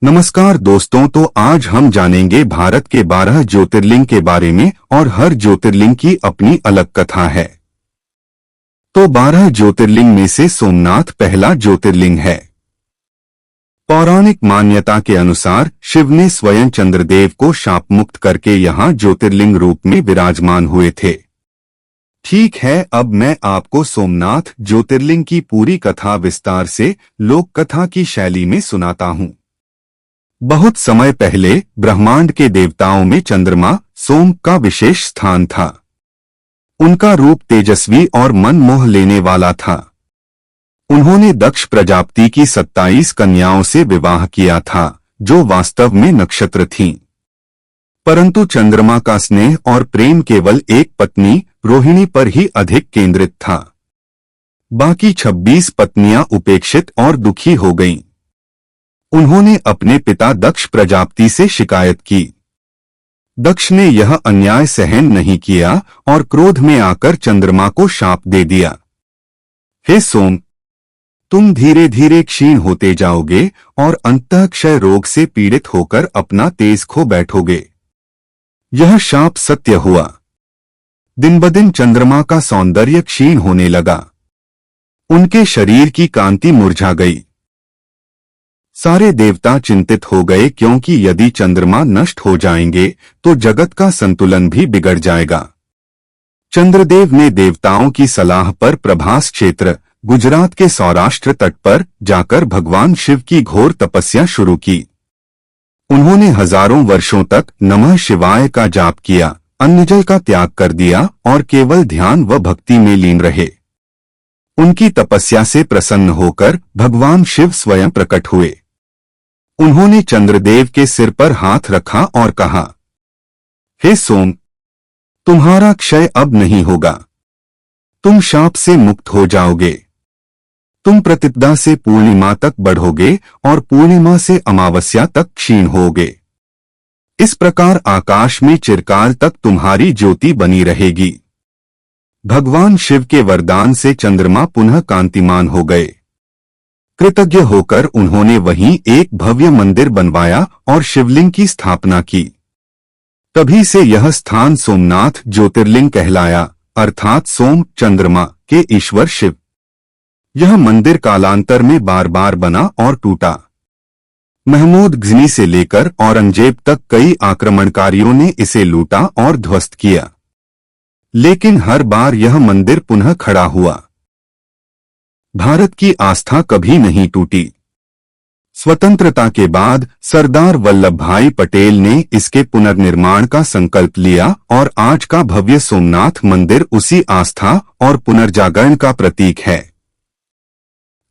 नमस्कार दोस्तों, तो आज हम जानेंगे भारत के 12 ज्योतिर्लिंग के बारे में और हर ज्योतिर्लिंग की अपनी अलग कथा है। तो 12 ज्योतिर्लिंग में से सोमनाथ पहला ज्योतिर्लिंग है। पौराणिक मान्यता के अनुसार शिव ने स्वयं चंद्रदेव को शाप मुक्त करके यहाँ ज्योतिर्लिंग रूप में विराजमान हुए थे। ठीक है, अब मैं आपको सोमनाथ ज्योतिर्लिंग की पूरी कथा विस्तार से लोक कथा की शैली में सुनाता हूँ। बहुत समय पहले ब्रह्मांड के देवताओं में चंद्रमा सोम का विशेष स्थान था। उनका रूप तेजस्वी और मन मोह लेने वाला था। उन्होंने दक्ष प्रजापति की 27 कन्याओं से विवाह किया था, जो वास्तव में नक्षत्र थीं। परंतु चंद्रमा का स्नेह और प्रेम केवल एक पत्नी रोहिणी पर ही अधिक केंद्रित था। बाकी 26 पत्नियां उपेक्षित और दुखी हो गईं। उन्होंने अपने पिता दक्ष प्रजापति से शिकायत की। दक्ष ने यह अन्याय सहन नहीं किया और क्रोध में आकर चंद्रमा को शाप दे दिया। हे सोम, तुम धीरे धीरे क्षीण होते जाओगे और अंततः क्षय रोग से पीड़ित होकर अपना तेज खो बैठोगे। यह शाप सत्य हुआ। दिन-ब-दिन चंद्रमा का सौंदर्य क्षीण होने लगा। उनके शरीर की कांति मुरझा गई। सारे देवता चिंतित हो गए, क्योंकि यदि चंद्रमा नष्ट हो जाएंगे तो जगत का संतुलन भी बिगड़ जाएगा। चंद्रदेव ने देवताओं की सलाह पर प्रभास क्षेत्र गुजरात के सौराष्ट्र तट पर जाकर भगवान शिव की घोर तपस्या शुरू की। उन्होंने हजारों वर्षों तक नमः शिवाय का जाप किया, अन्न जल का त्याग कर दिया और केवल ध्यान व भक्ति में लीन रहे। उनकी तपस्या से प्रसन्न होकर भगवान शिव स्वयं प्रकट हुए। उन्होंने चंद्रदेव के सिर पर हाथ रखा और कहा, हे सोम, तुम्हारा क्षय अब नहीं होगा। तुम शाप से मुक्त हो जाओगे। तुम प्रतिपदा से पूर्णिमा तक बढ़ोगे और पूर्णिमा से अमावस्या तक क्षीण होगे। इस प्रकार आकाश में चिरकाल तक तुम्हारी ज्योति बनी रहेगी। भगवान शिव के वरदान से चंद्रमा पुनः कांतिमान हो गए। कृतज्ञ होकर उन्होंने वहीं एक भव्य मंदिर बनवाया और शिवलिंग की स्थापना की। तभी से यह स्थान सोमनाथ ज्योतिर्लिंग कहलाया, अर्थात सोम चंद्रमा के ईश्वर शिव। यह मंदिर कालांतर में बार बार बना और टूटा। महमूद गजनी से लेकर औरंगजेब तक कई आक्रमणकारियों ने इसे लूटा और ध्वस्त किया, लेकिन हर बार यह मंदिर पुनः खड़ा हुआ। भारत की आस्था कभी नहीं टूटी। स्वतंत्रता के बाद सरदार वल्लभ भाई पटेल ने इसके पुनर्निर्माण का संकल्प लिया और आज का भव्य सोमनाथ मंदिर उसी आस्था और पुनर्जागरण का प्रतीक है।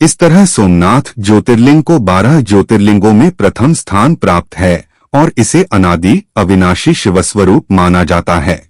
इस तरह सोमनाथ ज्योतिर्लिंग को 12 ज्योतिर्लिंगों में प्रथम स्थान प्राप्त है और इसे अनादि अविनाशी शिवस्वरूप माना जाता है।